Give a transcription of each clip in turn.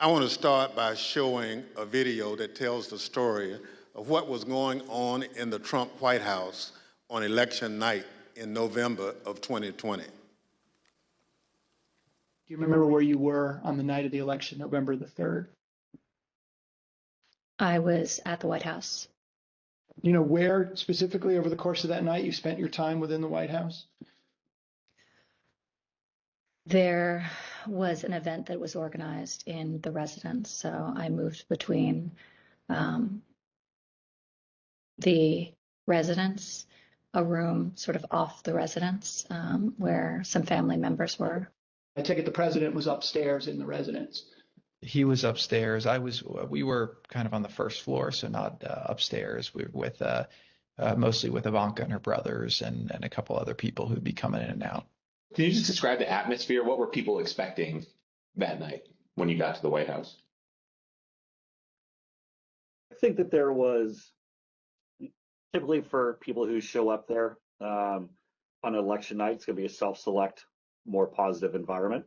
I want to start by showing a video that tells the story of what was going on in the Trump White House on election night in November of 2020. Do you remember where you were on the night of the election, November the 3rd? I was at the White House. You know where specifically over the course of that night you spent your time within the White House? There was an event that was organized in the residence, so I moved between the residence, a room sort of off the residence where some family members were. I take it the president was upstairs in the residence. He was upstairs. We were kind of on the first floor, so not upstairs. We were with mostly with Ivanka and her brothers and a couple other people who'd be coming in and out. Can you just describe the atmosphere? What were people expecting that night when you got to the White House? I think that there was typically for people who show up there on election night, it's going to be a self-select, more positive environment.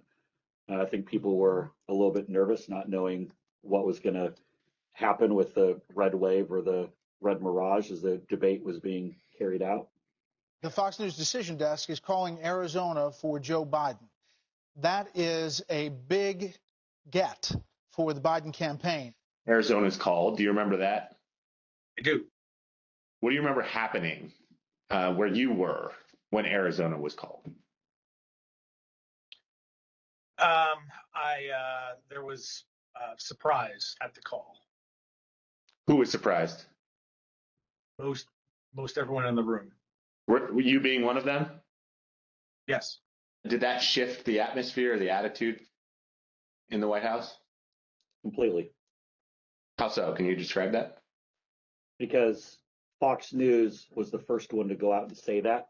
I think people were a little bit nervous, not knowing what was going to happen with the red wave or the red mirage as the debate was being carried out. The Fox News Decision Desk is calling Arizona for Joe Biden. That is a big get for the Biden campaign. Arizona's called. Do you remember that? I do. What do you remember happening where you were when Arizona was called? There was surprise at the call. Who was surprised? Most everyone in the room. Were you being one of them? Yes. Did that shift the atmosphere or the attitude in the White House? Completely. How so? Can you describe that? Because Fox News was the first one to go out and say that.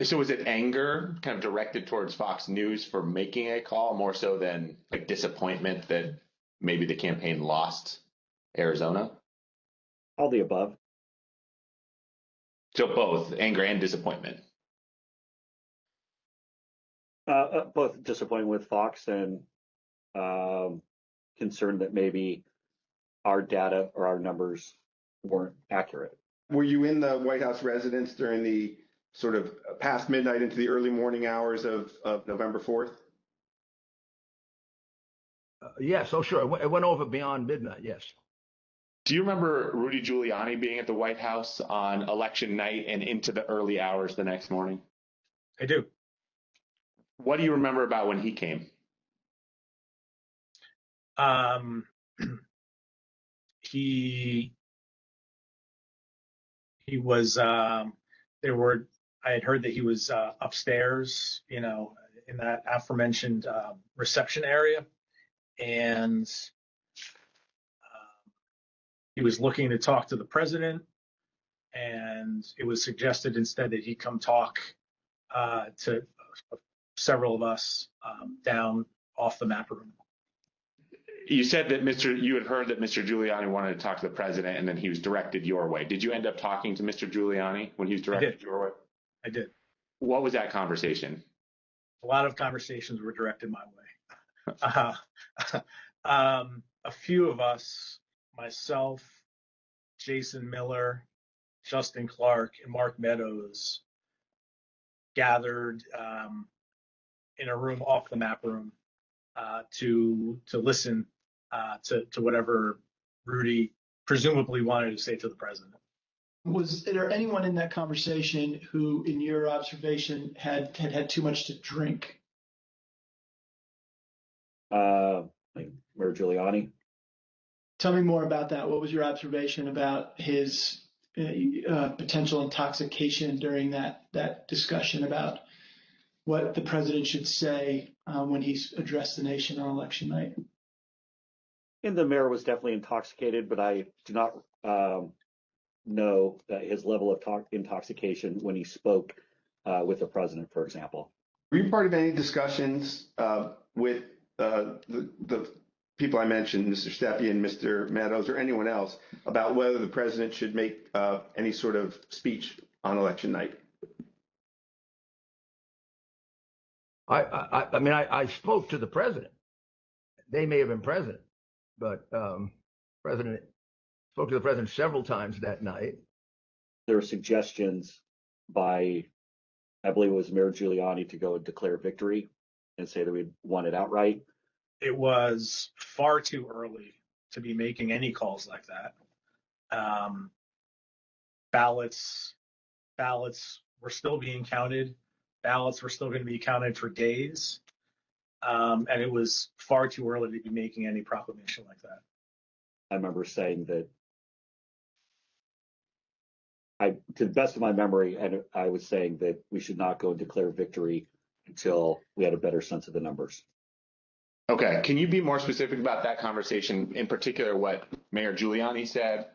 So was it anger kind of directed towards Fox News for making a call more so than like disappointment that maybe the campaign lost Arizona? All the above. So both anger and disappointment. Both disappointed with Fox and concerned that maybe our data or our numbers weren't accurate. Were you in the White House residence during the sort of past midnight into the early morning hours of November 4th? Yes, oh sure. It went over beyond midnight, yes. Do you remember Rudy Giuliani being at the White House on election night and into the early hours the next morning? I do. What do you remember about when he came? He was I had heard that he was upstairs, in that aforementioned reception area, and he was looking to talk to the president, and it was suggested instead that he come talk to several of us down off the map room. You said that you had heard that Mr. Giuliani wanted to talk to the president, and then he was directed your way. Did you end up talking to Mr. Giuliani when he was directed your way? I did. What was that conversation? A lot of conversations were directed my way. A few of us, myself, Jason Miller, Justin Clark, and Mark Meadows, gathered in a room off the map room to listen to whatever Rudy presumably wanted to say to the president. Was there anyone in that conversation who, in your observation, had too much to drink? Like Mayor Giuliani. Tell me more about that. What was your observation about his potential intoxication during that discussion about what the president should say when he's addressed the nation on election night? And the mayor was definitely intoxicated, but I do not know that his level of intoxication when he spoke with the president, for example. Were you part of any discussions with the people I mentioned, Mr. Stepien, Mr. Meadows, or anyone else, about whether the president should make any sort of speech on election night? I mean, I spoke to the president. They may have been present. but President spoke to the president several times that night. There were suggestions by, I believe it was Mayor Giuliani, to go and declare victory and say that we won it outright. It was far too early to be making any calls like that. Ballots were still being counted. Ballots were still going to be counted for days. And it was far too early to be making any proclamation like that. I remember saying that, to the best of my memory, and I was saying that we should not go and declare victory until we had a better sense of the numbers. Okay, can you be more specific about that conversation, in particular what Mayor Giuliani said,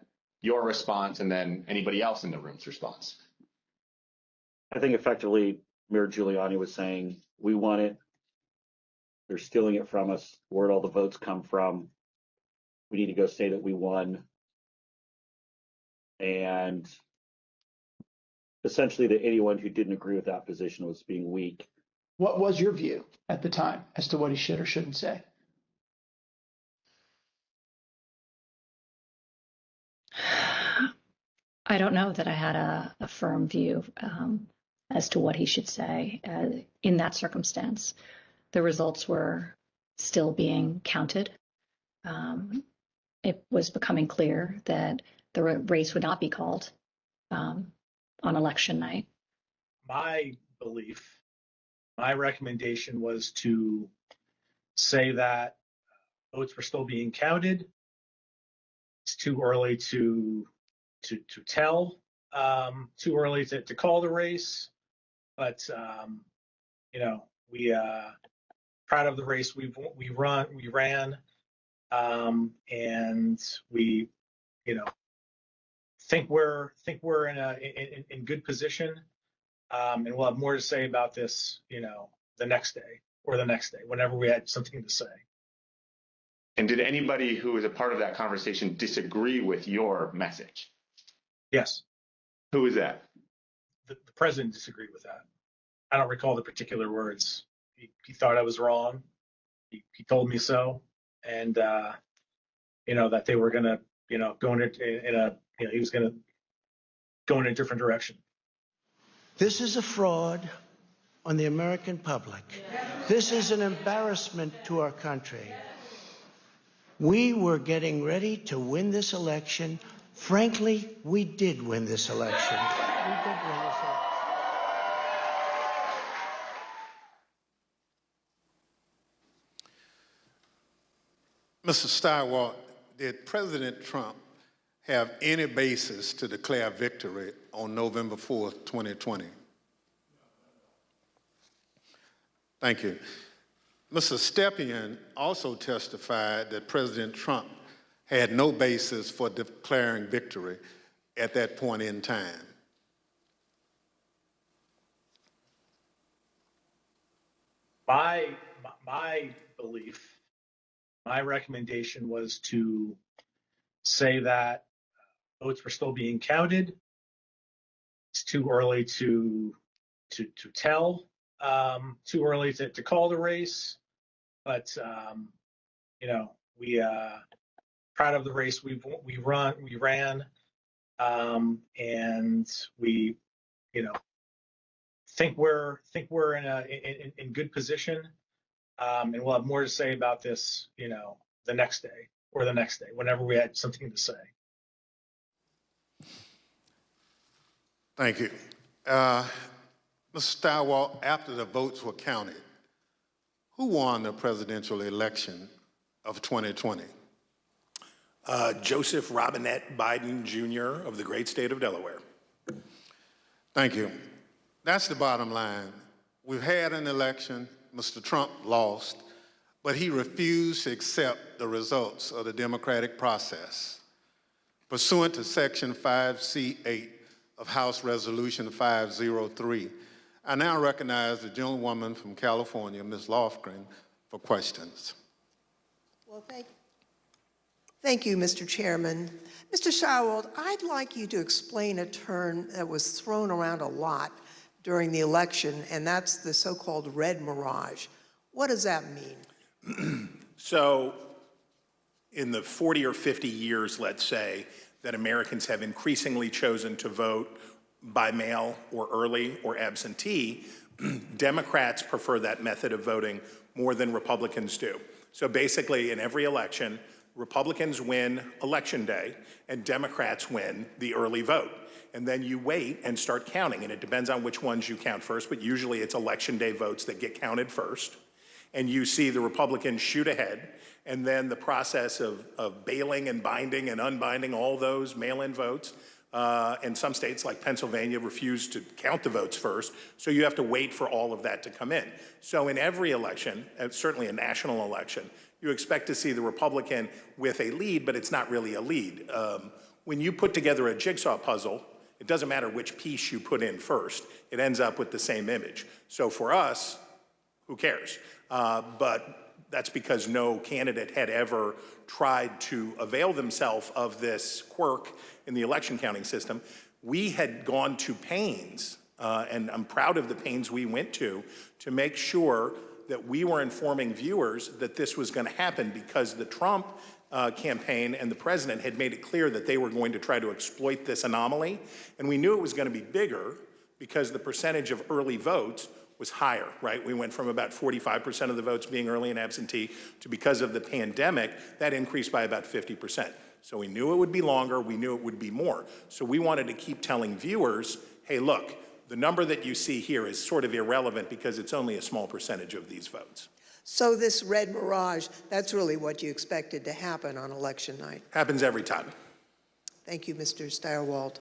your response, and then anybody else in the room's response? I think effectively Mayor Giuliani was saying, we won it. They're stealing it from us. Where'd all the votes come from? We need to go say that we won. And essentially that anyone who didn't agree with that position was being weak. What was your view at the time as to what he should or shouldn't say? I don't know that I had a firm view as to what he should say in that circumstance. The results were still being counted. It was becoming clear that the race would not be called on election night. My belief, my recommendation was to say that votes were still being counted. It's too early to tell, too early to call the race, but we proud of the race we ran, and we think we're in good position, and we'll have more to say about this the next day or the next day whenever we had something to say. And did anybody who was a part of that conversation disagree with your message? Yes. Who was that? The president disagreed with that. I don't recall the particular words. He thought I was wrong. He told me so, and that they were gonna go in a he was gonna go in a different direction. This is a fraud on the American public. This is an embarrassment to our country. We were getting ready to win this election. Frankly, we did win this election. We did win this election. Mr. Steiwalt, did President Trump have any basis to declare victory on November 4th, 2020? Thank you. Mr. Stepien also testified that President Trump had no basis for declaring victory at that point in time. My belief, my recommendation was to say that votes were still being counted. It's too early to tell, too early to call the race, but we proud of the race we ran, and we think we're in good position, and we'll have more to say about this the next day or the next day whenever we had something to say. Thank you. Mr. Steiwalt, after the votes were counted, who won the presidential election of 2020? Joseph Robinette Biden, Jr. of the great state of Delaware. Thank you. That's the bottom line. We've had an election. Mr. Trump lost, but he refused to accept the results of the democratic process. Pursuant to Section 5C8 of House Resolution 503, I now recognize the gentlewoman from California, Ms. Lofgren, for questions. Well, thank you, Mr. Chairman. Mr. Steiwalt, I'd like you to explain a term that was thrown around a lot during the election, and that's the so-called red mirage. What does that mean? So in the 40 or 50 years, let's say, that Americans have increasingly chosen to vote by mail or early or absentee, Democrats prefer that method of voting more than Republicans do. So basically, in every election, Republicans win Election Day and Democrats win the early vote. And then you wait and start counting, and it depends on which ones you count first, but usually it's Election Day votes that get counted first. And you see the Republicans shoot ahead, and then the process of bailing and binding and unbinding all those mail-in votes. And some states like Pennsylvania refuse to count the votes first, so you have to wait for all of that to come in. So in every election, and certainly a national election, you expect to see the Republican with a lead, but it's not really a lead. When you put together a jigsaw puzzle, it doesn't matter which piece you put in first, it ends up with the same image. So for us, who cares? But that's because no candidate had ever tried to avail themselves of this quirk in the election counting system. We had gone to pains, and I'm proud of the pains we went to make sure that we were informing viewers that this was going to happen, because the Trump campaign and the president had made it clear that they were going to try to exploit this anomaly. And we knew it was going to be bigger because the percentage of early votes was higher, right? We went from about 45% of the votes being early and absentee to, because of the pandemic, that increased by about 50%. So we knew it would be longer, we knew it would be more. So we wanted to keep telling viewers, hey, look, the number that you see here is sort of irrelevant because it's only a small percentage of these votes. So this red mirage, that's really what you expected to happen on election night. Happens every time. Thank you, Mr. Stirewalt.